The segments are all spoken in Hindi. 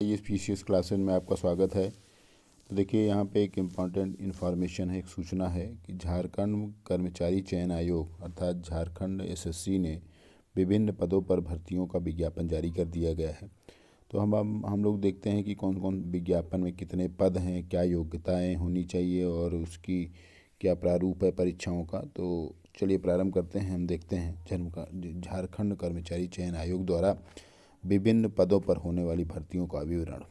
ये पीसीएस क्लासेस में आपका स्वागत है। तो देखिए यहाँ पे एक इम्पॉर्टेंट इन्फॉर्मेशन है, एक सूचना है कि झारखंड कर्मचारी चयन आयोग अर्थात झारखंड एसएससी ने विभिन्न पदों पर भर्तियों का विज्ञापन जारी कर दिया गया है। तो हम लोग देखते हैं कि कौन कौन विज्ञापन में कितने पद हैं, क्या योग्यताएं होनी चाहिए और उसकी क्या प्रारूप है परीक्षाओं का। तो चलिए प्रारंभ करते हैं। हम देखते हैं झारखंड कर्मचारी चयन आयोग द्वारा विभिन्न पदों पर होने वाली भर्तियों का विवरण।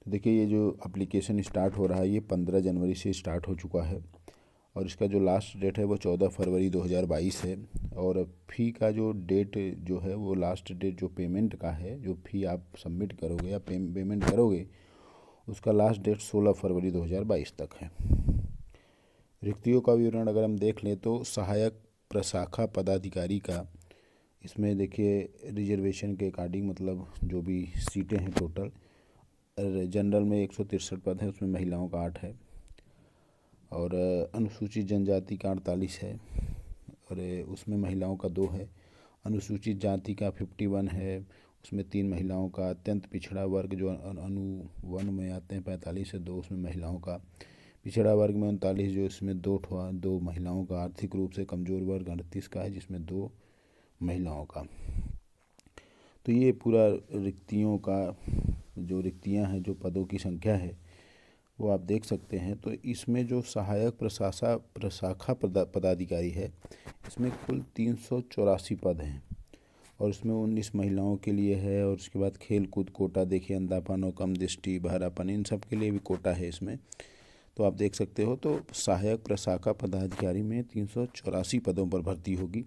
तो देखिए ये जो एप्लीकेशन स्टार्ट हो रहा है ये 15 जनवरी से स्टार्ट हो चुका है और इसका जो लास्ट डेट है वो 14 फरवरी 2022 है। और फ़ी का जो डेट जो है वो लास्ट डेट जो पेमेंट का है, जो फ़ी आप सबमिट करोगे या पेमेंट करोगे उसका लास्ट डेट 16 फरवरी 2022 तक है। रिक्तियों का विवरण अगर हम देख लें तो सहायक प्रशाखा पदाधिकारी का, इसमें देखिए रिजर्वेशन के अकॉर्डिंग मतलब जो भी सीटें हैं टोटल, जनरल में 163 पद हैं, उसमें महिलाओं का 8 है और अनुसूचित जनजाति का 48 है और उसमें महिलाओं का 2 है। अनुसूचित जाति का 51 है, उसमें 3 महिलाओं का। अत्यंत पिछड़ा वर्ग जो अनु 1 में आते हैं 45 है, 2 उसमें महिलाओं का। पिछड़ा वर्ग में 39 जो इसमें 2 महिलाओं का। आर्थिक रूप से कमज़ोर वर्ग 38 का है जिसमें 2 महिलाओं का। तो ये पूरा रिक्तियों का जो रिक्तियां हैं, जो पदों की संख्या है वो आप देख सकते हैं। तो इसमें जो सहायक प्रशाखा पदाधिकारी है इसमें कुल 384 पद हैं और इसमें 19 महिलाओं के लिए है। और उसके बाद खेल कूद कोटा देखिए, अंधापन और कम दृष्टि, बहरापन, इन सब के लिए भी कोटा है इसमें, तो आप देख सकते हो। तो सहायक प्रशाखा पदाधिकारी में 384 पदों पर भर्ती होगी।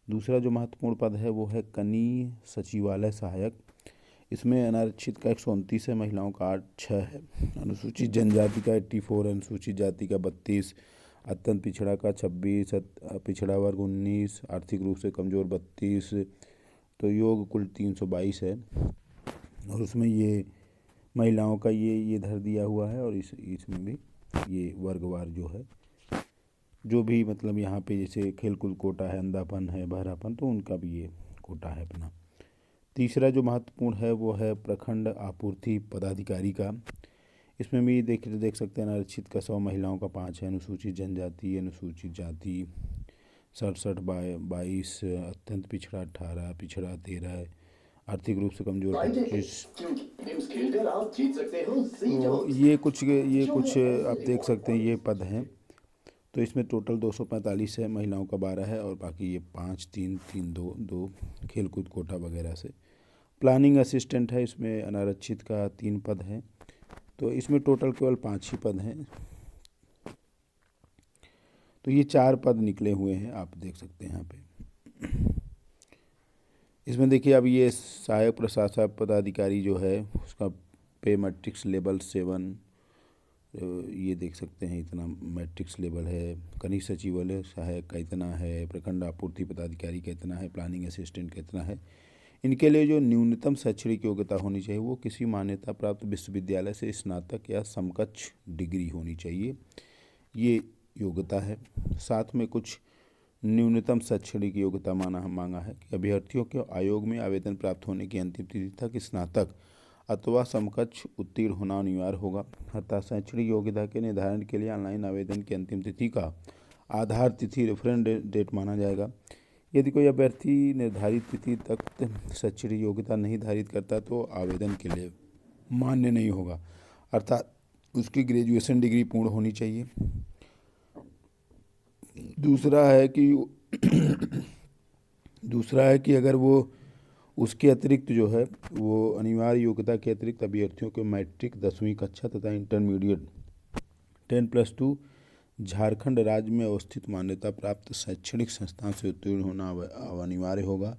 दूसरा जो महत्वपूर्ण पद है वो है कनीय सचिवालय सहायक। इसमें अनारक्षित का 129 है, महिलाओं का 6 है। अनुसूचित जनजाति का 84, अनुसूचित जाति का 32, अत्यंत पिछड़ा का 26, पिछड़ा वर्ग 19, आर्थिक रूप से कमज़ोर 32। तो योग कुल 322 है और उसमें ये महिलाओं का ये धर दिया हुआ है और इसमें भी ये वर्गवार जो है, जो भी मतलब यहाँ पे जैसे खेलकूद कोटा है, अंधापन है, बहरापन, तो उनका भी ये कोटा है अपना। तीसरा जो महत्वपूर्ण है वो है प्रखंड आपूर्ति पदाधिकारी का। इसमें भी देख सकते हैं अनारक्षित का 100, महिलाओं का 5 है। अनुसूचित जनजाति, अनुसूचित जाति 67/22, अत्यंत पिछड़ा 18, पिछड़ा 13, आर्थिक रूप से कमज़ोर 25। तो ये कुछ आप देख सकते हैं ये पद हैं। तो इसमें टोटल 245 है, महिलाओं का 12 है और बाकी ये 5, 3, 3, 2 खेलकूद कोटा वगैरह से। प्लानिंग असिस्टेंट है, इसमें अनारक्षित का 3 पद हैं, तो इसमें टोटल केवल 5 ही पद हैं। तो ये 4 पद निकले हुए हैं, आप देख सकते हैं यहाँ पे। इसमें देखिए अब ये सहायक प्रशासक पदाधिकारी जो है उसका पे मैट्रिक्स लेवल 7, ये देख सकते हैं इतना मैट्रिक्स लेवल है। कनिष्ठ सचिवालय सहायक का इतना है, प्रखंड आपूर्ति पदाधिकारी का इतना है, प्लानिंग असिस्टेंट का इतना है। इनके लिए जो न्यूनतम शैक्षणिक योग्यता होनी चाहिए वो किसी मान्यता प्राप्त विश्वविद्यालय से स्नातक या समकक्ष डिग्री होनी चाहिए, ये योग्यता है। साथ में कुछ न्यूनतम शैक्षणिक योग्यता मांगा है कि अभ्यर्थियों के आयोग में आवेदन प्राप्त होने की अंतिम तिथि तक स्नातक अथवा समकक्ष उत्तीर्ण होना अनिवार्य होगा। अर्थात शैक्षणिक योग्यता के निर्धारण के लिए ऑनलाइन आवेदन की अंतिम तिथि का आधार तिथि रेफरेंस डेट माना जाएगा। यदि कोई अभ्यर्थी निर्धारित तिथि तक शैक्षणिक योग्यता नहीं धारित करता तो आवेदन के लिए मान्य नहीं होगा, अर्थात उसकी ग्रेजुएशन डिग्री पूर्ण होनी चाहिए। दूसरा है कि अगर वो उसके अतिरिक्त जो है वो अनिवार्य योग्यता के अतिरिक्त अभ्यर्थियों के मैट्रिक 10वीं कक्षा तथा इंटरमीडिएट 10+2 झारखंड राज्य में अवस्थित मान्यता प्राप्त शैक्षणिक संस्थान से उत्तीर्ण होना अनिवार्य होगा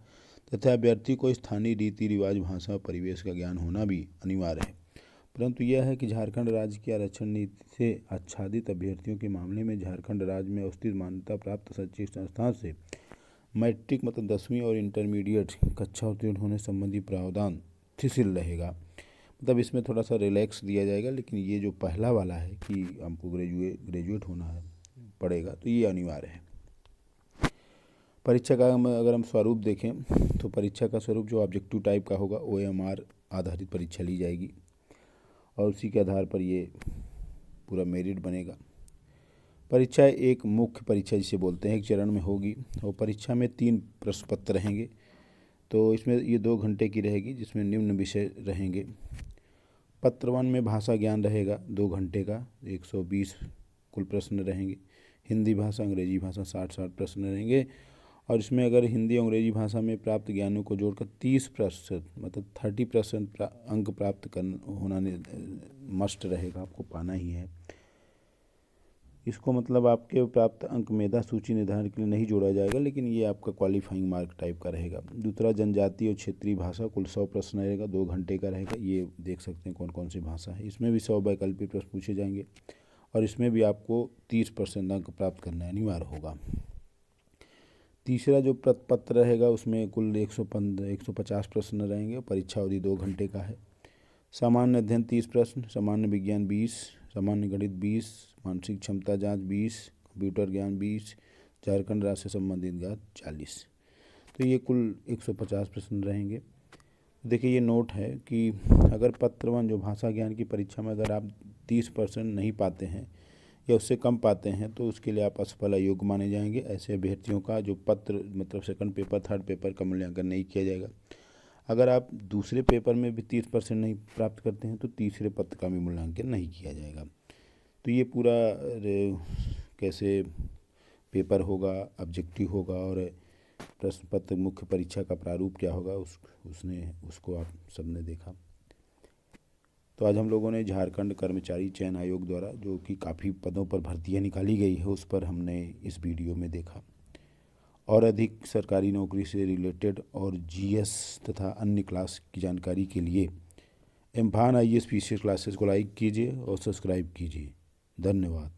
तथा अभ्यर्थी को स्थानीय रीति रिवाज, भाषा और परिवेश का ज्ञान होना भी अनिवार्य है। परंतु यह है कि झारखंड राज्य की आरक्षण नीति से आच्छादित अभ्यर्थियों के मामले में झारखंड राज्य में अवस्थित मान्यता प्राप्त शैक्षिक संस्थान से मैट्रिक मतलब 10वीं और इंटरमीडिएट कक्षा उत्तीर्ण होने संबंधी प्रावधान शिथिल रहेगा। मतलब इसमें थोड़ा सा रिलैक्स दिया जाएगा, लेकिन ये जो पहला वाला है कि हमको ग्रेजुएट होना है पड़ेगा, तो ये अनिवार्य है। परीक्षा का अगर हम स्वरूप देखें तो परीक्षा का स्वरूप जो ऑब्जेक्टिव टाइप का होगा OMR आधारित परीक्षा ली जाएगी और उसी के आधार पर ये पूरा मेरिट बनेगा। परीक्षा एक मुख्य परीक्षा जिसे बोलते हैं, एक चरण में होगी और परीक्षा में 3 प्रश्न पत्र रहेंगे। तो इसमें ये 2 घंटे की रहेगी, जिसमें निम्न विषय रहेंगे। पत्र 1 में भाषा ज्ञान रहेगा 2 घंटे का, 120 कुल प्रश्न रहेंगे। हिंदी भाषा, अंग्रेजी भाषा 60 प्रश्न रहेंगे और इसमें अगर हिंदी अंग्रेजी भाषा में प्राप्त ज्ञानों को जोड़कर 30% मतलब 30% अंक प्राप्त होना मस्ट रहेगा, आपको पाना ही है। इसको मतलब आपके प्राप्त अंक मेधा सूची निर्धारण के लिए नहीं जोड़ा जाएगा, लेकिन ये आपका क्वालिफाइंग मार्क टाइप का रहेगा। दूसरा, जनजातीय और क्षेत्रीय भाषा, कुल 100 प्रश्न रहेगा, 2 घंटे का रहेगा। ये देख सकते हैं कौन कौन सी भाषा है। इसमें भी 100 वैकल्पिक प्रश्न पूछे जाएंगे और इसमें भी आपको 30% अंक प्राप्त करना अनिवार्य होगा। तीसरा जो पत्र रहेगा उसमें कुल 150 प्रश्न रहेंगे। परीक्षा अवधि 2 घंटे का है। सामान्य अध्ययन 30 प्रश्न, सामान्य विज्ञान 20, सामान्य गणित 20, मानसिक क्षमता जांच 20, कंप्यूटर ज्ञान 20, झारखंड राज्य से संबंधित ज्ञान 40। तो ये कुल 150 प्रश्न रहेंगे। देखिए ये नोट है कि अगर पत्र 1 जो भाषा ज्ञान की परीक्षा में अगर आप 30% नहीं पाते हैं या उससे कम पाते हैं तो उसके लिए आप असफल अयोग्य माने जाएंगे। ऐसे अभ्यर्थियों का जो पत्र मतलब सेकंड पेपर, थर्ड पेपर का मूल्यांकन नहीं किया जाएगा। अगर आप दूसरे पेपर में भी 30% नहीं प्राप्त करते हैं तो तीसरे पत्र का भी मूल्यांकन नहीं किया जाएगा। तो ये पूरा कैसे पेपर होगा, ऑब्जेक्टिव होगा और प्रश्न पत्र मुख्य परीक्षा का प्रारूप क्या होगा उसको आप सबने देखा। तो आज हम लोगों ने झारखंड कर्मचारी चयन आयोग द्वारा जो कि काफ़ी पदों पर भर्तियां निकाली गई है उस पर हमने इस वीडियो में देखा। और अधिक सरकारी नौकरी से रिलेटेड और जीएस तथा अन्य क्लास की जानकारी के लिए एम्फान IAS PCS क्लासेस को लाइक कीजिए और सब्सक्राइब कीजिए। धन्यवाद।